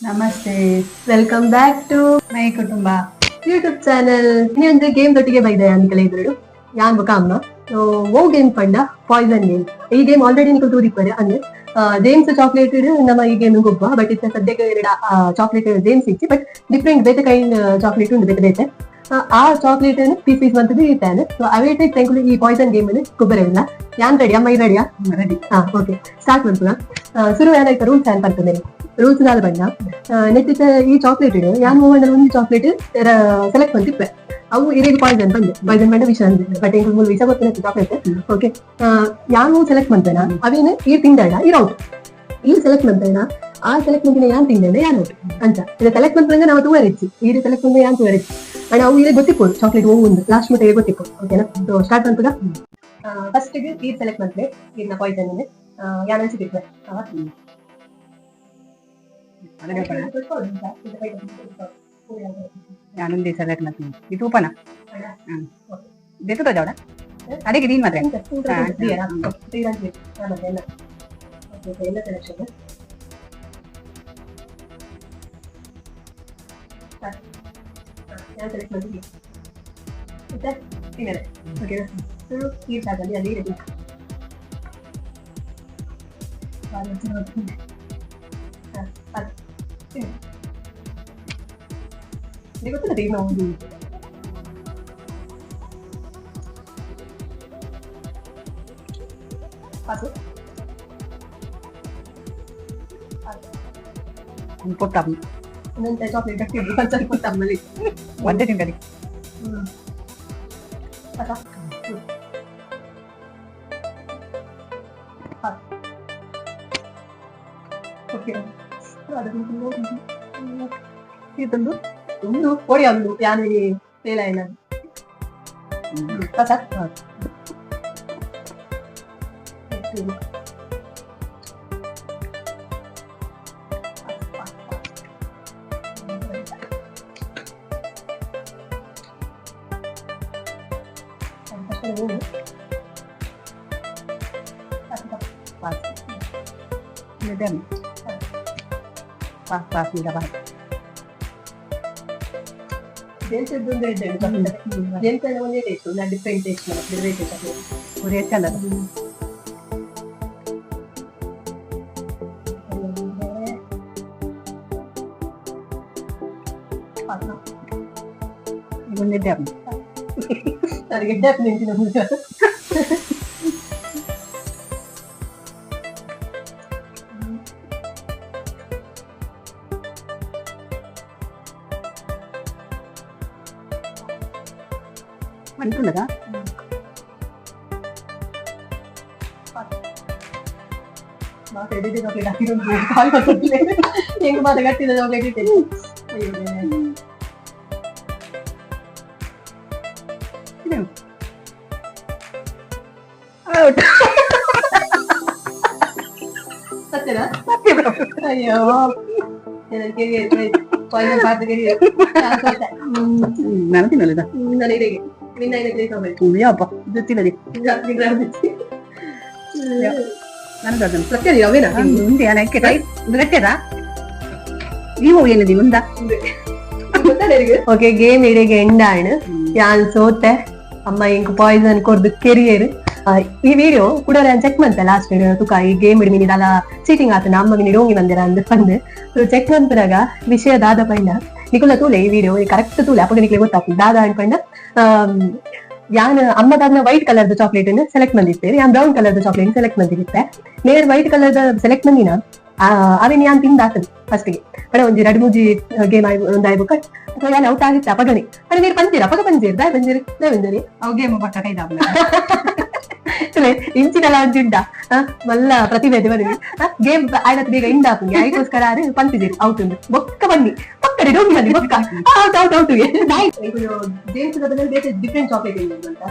ನಮಸ್ತೆ, welcome back to my ಕುಟುಂಬ YouTube channel. ನೀವಂದ್ರೆ game ದೊಟ್ಟಿಗೆ ಬೈದೆ ಅಂತ ಹೇಳಿದ್ರು ಯಾನ್ ಬೊಕ ಅಮ್ಮ ಓ ಗೇಮ್ ಪಂಡ ಪಾಯ್ಸನ್ ಗೇಮ್. ಈ ಗೇಮ್ ಆಲ್ರೆಡಿ ನೀವು ತೂರಿಪ್ಪರೆ ಅಂದ್ರೆ ಜೇಮ್ಸ್ ಚಾಕ್ಲೇಟ್ ನಮ್ಮ ಈ ಗೇಮ್ ಗೊಬ್ಬ ಬಟ್ ಇತ್ತ ಸದ್ಯಕ್ಕೆ ಎರಡು ಚಾಕ್ಲೇಟ್ ಜೇಮ್ಸ್ ಇಚ್ಚಿ ಬಟ್ ಡಿಫ್ರೆಂಟ್ ಬೇತೆ ಕೈಂಡ್ ಚಾಕ್ಲೇಟ್ ಉಂಟು ಬೇತೆ ಬೇತೆ ಆ ಚಾಕ್ಲೇಟ್ ಪೀಸ್ ಪೀಸ್ ಬಂತದ್ದು ಇರ್ತಾನೆ. ಸೊ ಅವೇ ತೆಂಕುಲು ಈ ಪಾಯ್ಸನ್ ಗೇಮ್ ಅನ್ನು ಗೊಬ್ಬರ ಇಲ್ಲ. ಯಾನ್ ರೆಡಿ ಅಮ್ಮ ರೆಡಿಯಾ? ರೆಡಿ. ಓಕೆ, ಸ್ಟಾರ್ಟ್ ಮಾಡ್ತೀರಾ. ಶುರು ಏನಾಯ್ತು ರೂಲ್ಸ್ ಏನ್ ಬರ್ತದೆ ರೂಲ್ಸ್ ದಾದ ಬಣ್ಣ ನೆಟ್ಟಿದ್ದ ಈ ಚಾಕ್ಲೇಟ್ ಇಡು ಯಾನ್ ಮೂಮೆಂಟ್ ಒಂದು ಚಾಕ್ಲೇಟ್ ಸೆಲೆಕ್ಟ್ ಬಂದಿಪ್ಪೆ ಅವು ಇರೇದು ಪಾಯ್ಸನ್ ಬಂದೆ ಪಾಯ್ಸನ್ ಬಂದ ವಿಷ ಅಂದಿದ್ದೆ ಬಟ್ ಎಂಕ್ ಮೂಲ ವಿಷ ಗೊತ್ತಿನ ಚಾಕ್ಲೇಟ್. ಓಕೆ, ಯಾನು ಸೆಲೆಕ್ಟ್ ಮಾಡ್ತೇನ ಅವೇನು ಈ ತಿಂದಾಡ ಈ ಔಟ್ ಈ ಸೆಲೆಕ್ಟ್ ಮಾಡ್ತೇನ ಆ ಸೆಲೆಕ್ಟ್ ಮಾಡಿನ ಯಾನ್ ತಿಂದ ಯಾನ್ ಔಟ್ ಅಂತ ಇದು ಸೆಲೆಕ್ಟ್ ಮಾಡ್ತಂಗ ನಾವು ತೂವರಿಚ್ಚಿ ಈ ಸೆಲೆಕ್ಟ್ ಬಂದ ಯಾನ್ ತೂವರಿಚ್ಚಿ ಅಂಡ್ ಅವು ಇದೇ ಗೊತ್ತಿಪ್ಪೋದು ಚಾಕ್ಲೇಟ್ ಹೂ ಒಂದು ಲಾಸ್ಟ್ ಮಟ್ಟಿಗೆ ಗೊತ್ತಿಪ್ಪೋದು. ಓಕೆನಾ? ಸ್ಟಾರ್ಟ್ ಮಾಡ್ತದ. ಫಸ್ಟ್ ಈ ಸೆಲೆಕ್ಟ್ ಮಾಡ್ತೇವೆ ಇದನ್ನ ಪಾಯ್ಸನ್ ಯಾನ್ ಅನ್ಸಿಟ್ಟಿದ್ದೆ ಆನಂದಿ ಸೆಲೆಕ್ಟ್ ಮಾಡ್ತೀನಿ ಇದು ಉಪನ ಬೇಕುತ್ತ ಜವಡ ಅಡಿಗೆ ನೀನ್ ಮತ್ತೆ ಗೊತ್ತಿಲ್ಲ ಈಗ ನಾವು ಪುಟ್ಟಮ್ಮ ಇನ್ನೊಂದು ಚಾಕ್ಲೇಟ್ ಗಟ್ಟಿ ಪುಟ್ಟಮ್ಮಲ್ಲಿ ಒಂದೇ ತಿಂಗಡಿ ಇದೊಂದು ಒಂದು ಕೊಡಿ ಒಂದು ಯಾನಿಗೆ ಸೇಲ ಇಲ್ಲ ಜೇನ್ಸೊಂದೇ ಜೇನ್ಸ್ ಒಂದೇ ಟೇಸ್ಟ್ ಇಲ್ಲ ಡಿಫ್ರೆಂಟ್ ಟೇಸ್ಟ್ ಬೇರೆ ಚಂದ ಇದೊಂದೇ ಡ್ಯಾಮ್ ನನಗೆ ಡ್ಯಾಪ್ ನಿಂತಿನ ಅಂటున్నదా ಹೆಂಗ್ ಮಾತ ಗಟ್ಟಿದ ಚಾಕ್ಲೇಟ್ ಇಟ್ಟೆ ಸತ್ಯನಾ? ಅಯ್ಯೋ ಪಾಯ್ಸನ್ ಪಾತ್ರೆ ನಾನು ತಿನ್ನಲಿಲ್ಲ ನನಗೆ ಯಪ್ಪ ಗೊತ್ತಿಲ್ಲದೆ ನನಗದನ್ನು ಸತ್ಯ ಅವೇನಾ ಮುಂದೆ ಏನಕ್ಕೆ ಗಟ್ಟೆದ ನೀವು ಏನದಿ ಮುಂದ ಓಕೆ ಗೇಮ್ ಇಡೆಗೆ ಎಂಡಾണ് ഞാൻ ಸೋತೆ ಅಮ್ಮ ಇಂಕ್ ಪಾಯ್ಸನ್ ಕೊರ್ದು ಕೆರಿಯರ್ ಈ ವಿಡಿಯೋ ಕೂಡ ನಾನು ಚೆಕ್ ಮಾಡ್ತೆ ಲಾಸ್ಟ್ ವಿಡಿಯೋ ತುಕ ಈ ಗೇಮ್ ಇಡಿ ಮಿನಿದಲ್ಲ ಚೀಟಿಂಗ್ ಆತ ಅಮ್ಮಗೆ ನಿರೋಗಿ ಬಂದಿರ ಅಂದ್ ಬಂದು ಚೆಕ್ ಮಾಡ್ತಾಗ ವಿಷಯ ದಾದ ಪಂಡ ನಿಕುಲ ತೂಲೆ ಈ ವಿಡಿಯೋ ಕರೆಕ್ಟ್ ತೂಲೆ ಅಪ್ಪಗೆ ನಿಕ್ಲೆ ಗೊತ್ತಾಗ್ತದೆ ದಾದ ಅನ್ಪಂಡ ಯಾನ್ ಅಮ್ಮದಾದ್ನ ವೈಟ್ ಕಲರ್ದ ಚಾಕ್ಲೇಟ್ ಸೆಲೆಕ್ಟ್ ಬಂದಿರ್ತೇವೆ ಯಾನ್ ಬ್ರೌನ್ ಕಲರ್ದ ಚಾಕ್ಲೇಟ್ ಸೆಲೆಕ್ಟ್ ಬಂದಿರುತ್ತೆ ನೇರ್ ವೈಟ್ ಕಲರ್ದ ಸೆಲೆಕ್ಟ್ ಬಂದಿನ ಅವೇನ್ ಯಾನ್ ತಿಂದಾತದೆ ಫಸ್ಟ್ಗೆ ಬಡ ಒಂಜಿ ಎರಡು ಮೂಜಿ ಗೇಮ್ ಒಂದಾಯ್ಬೇಕು ಅಥವಾ ಯಾನ್ ಔಟ್ ಆಗಿತ್ತೆ ಅಪಗಣಿ ಅದೇ ನೀರು ಪಂಚೀರ ಅಪಗ ಪಂಚೀರ್ ದಾಯ್ ಬಂದಿರಿ ದಾಯ್ ಬಂದಿರಿ ಅವು ಗೇಮ್ ಪಕ್ಕ ಕೈದ ಇಂಚಿನಲ್ಲ ಒಂಜಿಡ್ಡ ಮಲ್ಲ ಪ್ರತಿಭೆ ಬರೀ ಗೇಮ್ ಆಯ್ತು ಬೇಗ ಇಂಡ ಆಪುಂಗೆ ಅದಕ್ಕೋಸ್ಕರ ಪಂತಿದ್ದೀರಿ ಔಟ್ ಉಂಡು ಬೊಕ್ಕ ಬನ್ನಿ ಪಕ್ಕಡೆ ಡೋಗಿ ಬನ್ನಿ ಬೊಕ್ಕ ಔಟ್ ಔಟ್ ಔಟ್ ಜೇಮ್ಸ್ ಬೇರೆ ಡಿಫ್ರೆಂಟ್ ಚಾಕ್ಲೇಟ್ ಇಲ್ಲ ಅಂತ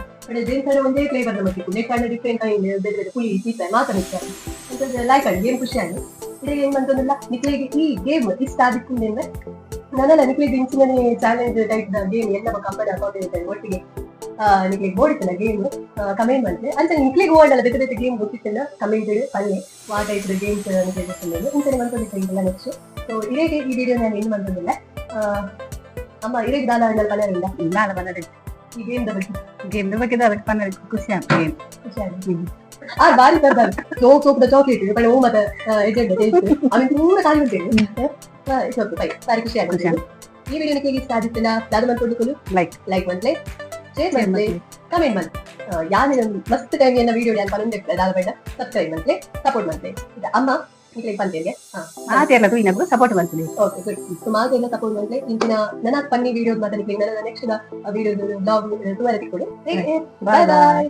ಜೇಮ್ಸ್ ಒಂದೇ ಫ್ಲೇವರ್ ನಮಗೆ ನೆಟ್ ಅಂಡ್ ಡಿಫ್ರೆಂಟ್ ಬೇರೆ ಬೇರೆ ಪುಳಿ ಸೀತ ಮಾತಾಡ್ತಾರೆ ಲೈಕ್ ಆಗಿ ಗೇಮ್ ಖುಷಿ ಆಗಿ ಇದೇ ಏನ್ ಅಂತಂದಿಲ್ಲ ನಿಕ್ಲಿಗೆ ಈ ಗೇಮ್ ಇಷ್ಟ ಆದಿಕ್ಕಿಂದ ನಾನೆಲ್ಲ ನಿಕ್ಲಿಗೆ ಇಂಚಿನ ಚಾಲೆಂಜ್ ಟೈಪ್ ಗೇಮ್ ಎಲ್ಲ ಕಂಪನಿ ಅಕೌಂಟ್ ಒಟ್ಟಿಗೆ ನಿಕ್ಲಿಗೆ ಓಡಿತಲ್ಲ ಗೇಮ್ ಕಮೆಂಟ್ ಮಾಡಿದೆ ಅಂತ ನಿಕ್ಲಿಗೆ ಓಡಲ್ಲ ಬೇರೆ ಬೇರೆ ಗೇಮ್ ಗೊತ್ತಿತ್ತಲ್ಲ ಕಮೆಂಟ್ ಪಲ್ಲೆ ಆ ಟೈಪ್ ಗೇಮ್ಸ್ ಇಂಚನೆ ಮಾಡ್ಕೊಂಡಿದ್ದೆ ನೆಕ್ಸ್ಟ್ ಸೊ ಇರೇಗೆ ಈ ವಿಡಿಯೋ ನಾನು ಏನು ಮಾಡ್ತಿದ್ದಿಲ್ಲ ಅಮ್ಮ ಇರೇಗೆ ದಾಲ ಹಣ್ಣಲ್ಲಿ ಪನ್ನರಿಂದ ನಾಳೆ ಬಂದರೆ ಈ ಗೇಮ್ದ ಬಗ್ಗೆ ಗೇಮ್ದ ಬಗ್ಗೆ ಅದಕ್ಕೆ ಪನ್ನ ಖುಷಿ ಆಗ್ತದೆ ಗೇಮ್ ಖುಷಿಯಾಗಿ ಬಾರಿ ಬರ್ತಾರೆ ಸೋಪದ ಚಾಕ್ಲೇಟ್ ಪಡೆ ಓ ಮತ್ತೆ ಎಜೆಂಟ್ ಅವನು ಪೂರ ಕಾಲಿ ಉಂಟೇನೆ ಬಾರಿ ಖುಷಿ ಆಗುತ್ತೆ ಈ ವಿಡಿಯೋ ನಿಮಗೆ ಇಷ್ಟ ಆಗಿತ್ತಿಲ್ಲ ದಾದ ಮಾಡ್ಕೊಂಡು ಲೈಕ್ ಮಂತ್ಲೆ ಶೇರ್ ಮಂತ್ಲೆ ಕಮೆಂಟ್ ಮಂತ್ ಯಾರು ಮಸ್ತ್ ಟೈಮ್ ಏನ ವಿಡಿಯೋ ಯಾರು ಪನ್ನೊಂದು ದಾದ ಬೇಡ ಸಬ್ಸ್ಕ್ರೈಬ್ ಮಂತ್ಲೆ ಸಪೋರ್ಟ್ ಮಂತ್ಲೆ ಅಮ್ಮ ಈಗ ಬಂತೇನೆ ಮಾತೆಲ್ಲ ತೂಯಿನಗೂ ಸಪೋರ್ಟ್ ಮಾಡ್ತೀನಿ ಓಕೆ ಗುಡ್ ಸೊ ಮಾತೆಲ್ಲ ಸಪೋರ್ಟ್ ಮಂತ್ಲೆ ಇಂಚಿನ ನನ್ನ ಪನ್ನಿ ವಿಡಿಯೋ ಮಾತಾಡ್ಲಿಕ್ಕೆ ನನ್ನ ನೆಕ್ಸ್ಟ್ ವಿಡಿಯೋ ಬ್ಲಾಗ್ ತೋರಿಸಿಕೊಡು ಬಾಯ್ ಬಾಯ್